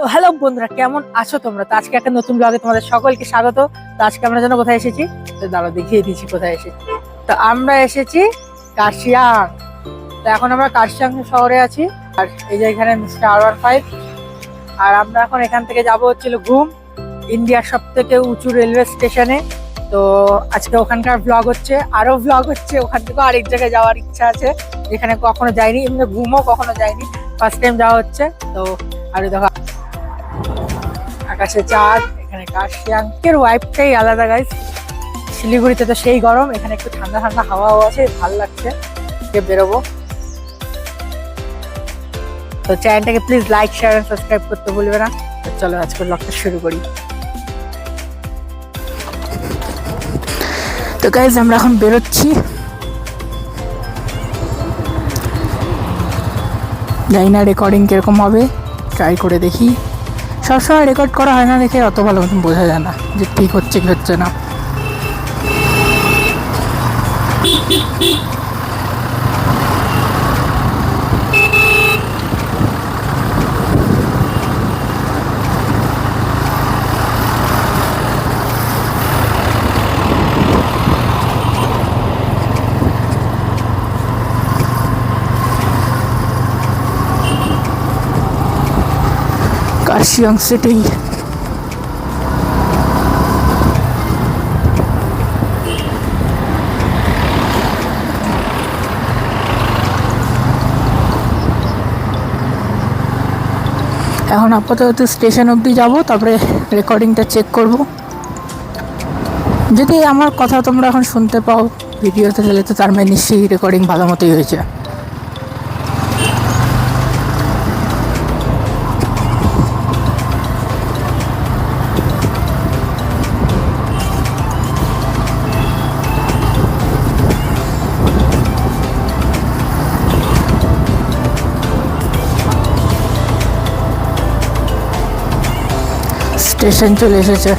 তো হ্যালো বন্ধুরা, কেমন আছো তোমরা? তো আজকে একটা নতুন ব্লগে তোমাদের সকলকে স্বাগত। তো আজকে আমরা যেন কোথায় এসেছি, তো দাঁড়াও দেখিয়ে দিচ্ছি কোথায় এসেছি। তো আমরা এসেছি কার্শিয়াং। তো এখন আমরা কার্শিয়াং শহরে আছি, আর এই যে এখানে মিস্টার R15। আর আমরা এখন এখান থেকে যাব হচ্ছিল ঘুম, ইন্ডিয়ার সব থেকে উঁচু রেলওয়ে স্টেশনে। তো আজকে ওখানকার ব্লগ হচ্ছে, আরো ব্লগ হচ্ছে। ওখান থেকেও আরেক জায়গায় যাওয়ার ইচ্ছা আছে, যেখানে কখনো যাইনি, এমনি ঘুমও কখনো যাইনি, ফার্স্ট টাইম যাওয়া হচ্ছে। তো আর দেখো আকাশে চাঁদ, এখানে কার্শিয়াংয়ের ওয়াইবটাই আলাদা গাইস। শিলিগুড়িতে তো সেই গরম, এখানে একটু ঠান্ডা ঠান্ডা হাওয়াও আছে, ভালো লাগছে। বেরোবো। তো চ্যানেলটাকে please like, share and subscribe করতে ভুলবে না। তো চলো আজকের ব্লগটা শুরু করি। তো গাইস আমরা এখন বেরোচ্ছি। জানি না রেকর্ডিং কিরকম হবে, ট্রাই করে দেখি। সবসময় রেকর্ড করা হয় না দেখে অত ভালো মতন বোঝা যায় না যে ঠিক হচ্ছে কি হচ্ছে না। কার্শিয়াং সিটি। এখন আপাতত স্টেশন অবধি যাব, তারপরে রেকর্ডিংটা চেক করব। যদি আমার কথা তোমরা এখন শুনতে পাও ভিডিওতে, তাহলে তো তার মানে নিশ্চয়ই রেকর্ডিং ভালো মতোই হয়েছে। স্টেশন চলে এসেছে।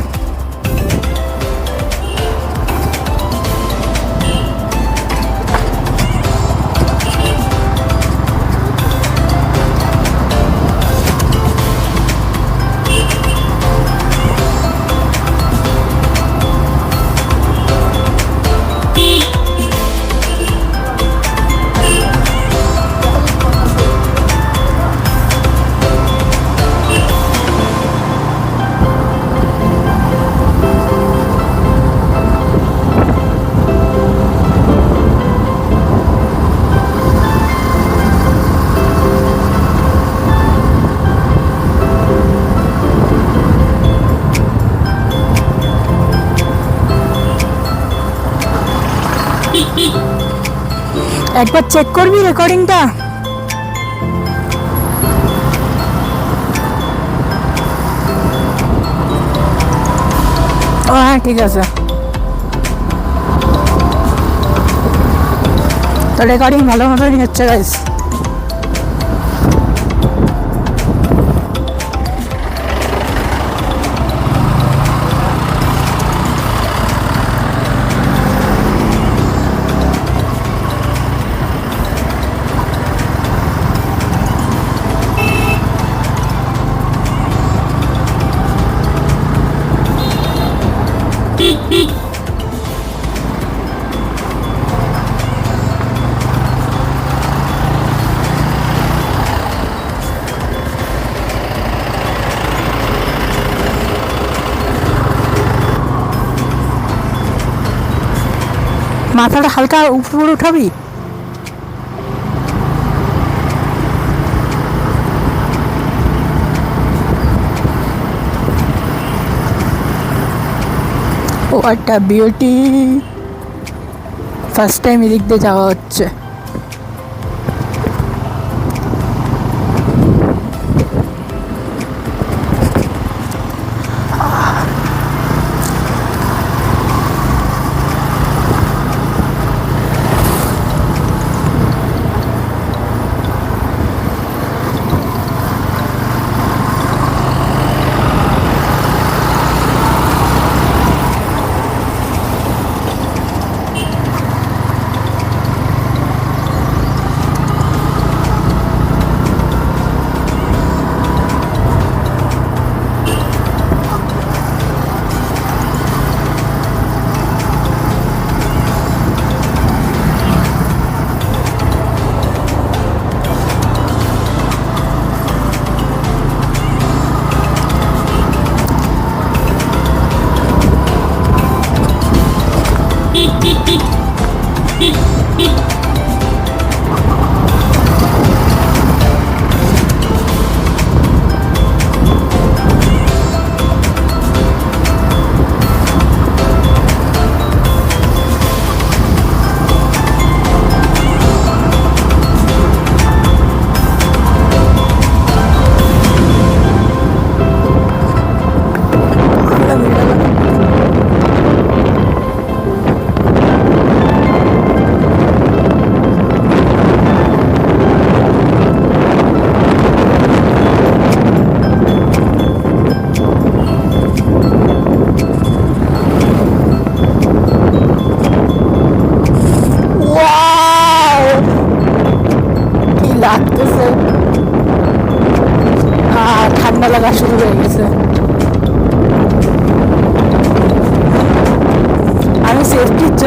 একবার চেক করবি রেকর্ডিংটা? ও হ্যাঁ, ঠিক আছে। তো রেকর্ডিং ভালো মতনই হচ্ছে গাইস। মাথাটা হালকা উপর উঠাবি। What a beauty! First time এদিক দিয়ে যাওয়া হচ্ছে।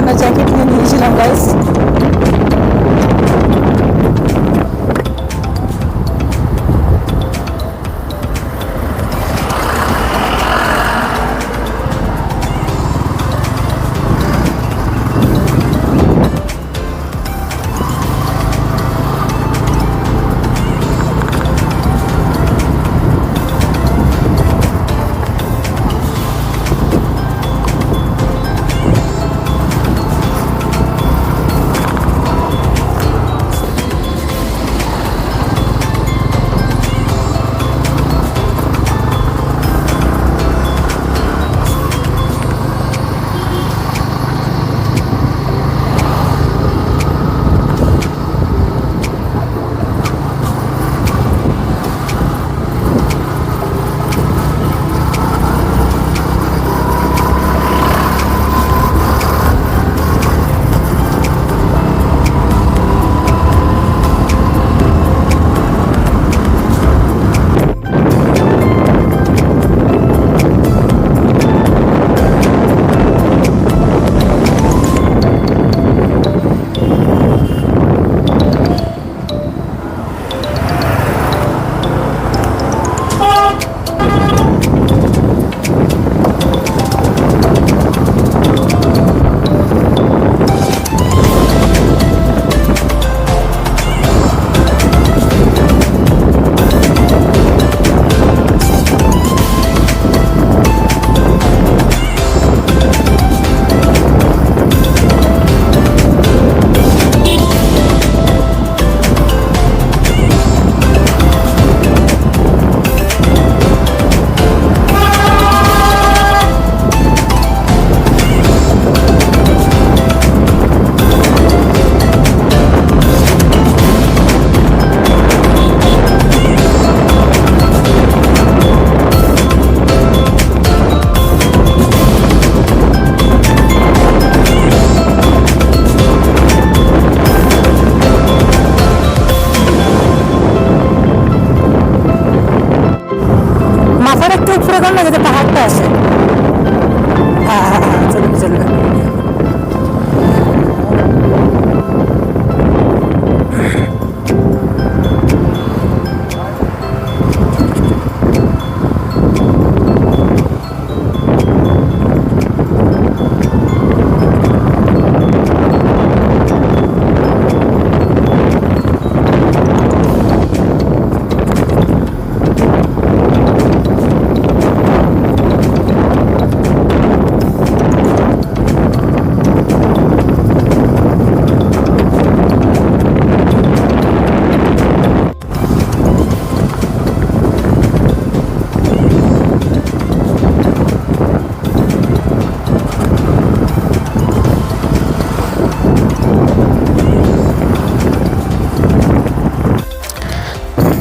জন্য জ্যাকেট নিয়ে নিয়েছিলাম গাইস।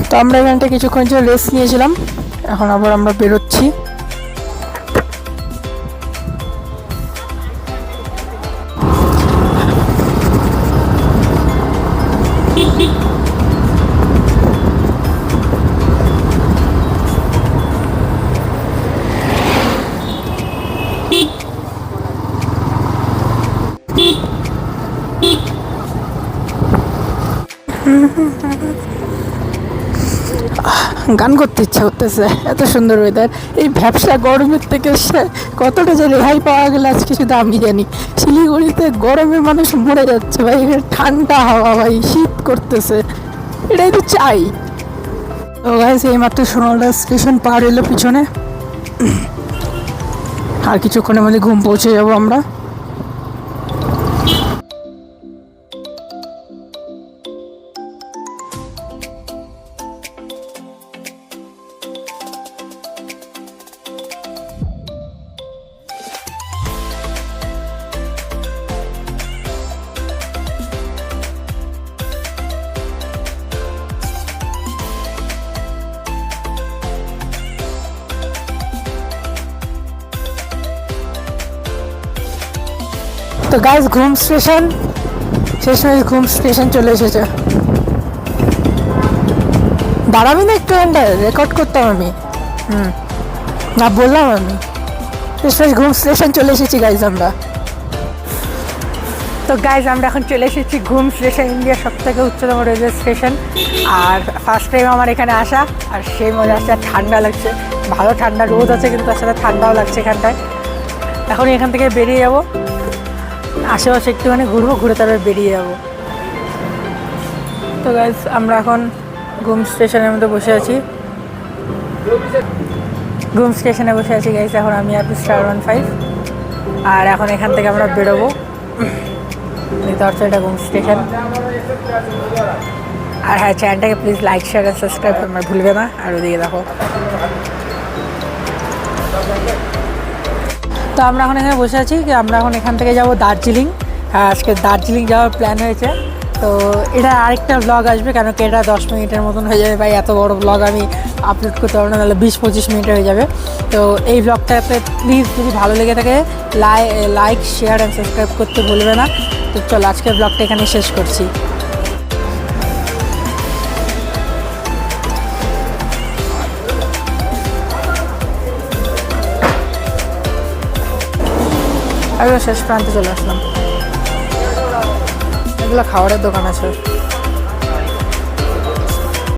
তো আমরা এখানটা কিছুক্ষণ জন্য রেস্ট নিয়েছিলাম, এখন আবার আমরা বেরোচ্ছি। গান করতে ইচ্ছা করতেছে, এত সুন্দর ওয়েদার। এই ব্যবসা গরমের থেকে কতটা যে রেহাই পাওয়া গেলে আজকে শুধু আমি জানি। শিলিগুড়িতে গরমে মানুষ মরে যাচ্ছে ভাই, এখানে ঠান্ডা হাওয়া ভাই, শীত করতেছে, এটাই তো চাই। তো গাইস এই মাত্র সোনারডা স্টেশন পার এলো পিছনে, আর কিছুক্ষণের মধ্যে ঘুম পৌঁছে যাবো আমরা। তো গাইস ঘুম স্টেশন শেষমেশ ঘুম স্টেশন চলে এসেছে। দাঁড়াবি না একটু, রেকর্ড করতাম আমি। না বললাম আমি, শেষমেশ ঘুম স্টেশন চলে এসেছি গাইস আমরা। তো গাইজ আমরা এখন চলে এসেছি ঘুম স্টেশন, ইন্ডিয়ার সব থেকে উচ্চতম রেলওয়ে স্টেশন। আর ফার্স্ট টাইম আমার এখানে আসা, আর সেই মজা আসছে। আর ঠান্ডা লাগছে, ভালো ঠান্ডা, রোদ আছে কিন্তু তার সাথে ঠান্ডাও লাগছে এখানটায়। এখন এখান থেকে বেরিয়ে যাব, আশেপাশে একটুখানি ঘুরবো, ঘুরে তারপরে বেরিয়ে যাব। তো গাইজ আমরা এখন ঘুম স্টেশনের মধ্যে বসে আছি, ঘুম স্টেশনে বসে আছি গাইজ। এখন আমি আর Rs.100, আর এখন এখান থেকে আমরা বেরোবো। দেখতে পাচ্ছ এটা ঘুম স্টেশন। আর হ্যাঁ, চ্যানেলটাকে প্লিজ লাইক, শেয়ার আর সাবস্ক্রাইব করতে ভুলবে না। আর ওদিকে দেখো, তো আমরা এখন এখানে বসে আছি। আমরা এখন এখান থেকে যাব দার্জিলিং। হ্যাঁ, আজকে দার্জিলিং যাওয়ার প্ল্যান হয়েছে। তো এটা আরেকটা ব্লগ আসবে, কেন কি এটা 10 মিনিটের মতন হয়ে যাবে ভাই। এত বড় ব্লগ আমি আপলোড করতে পারবো না, তাহলে 20-25 মিনিটে হয়ে যাবে। তো এই ব্লগটাতে প্লিজ যদি ভালো লেগে থাকে লাইক, শেয়ার অ্যান্ড সাবস্ক্রাইব করতে ভুলবে না। তো চলো আজকের ব্লগটা এখানে শেষ করছি। আমি শেষ প্রান্তে চলে আসলাম। এগুলো খাবারের দোকান আছে।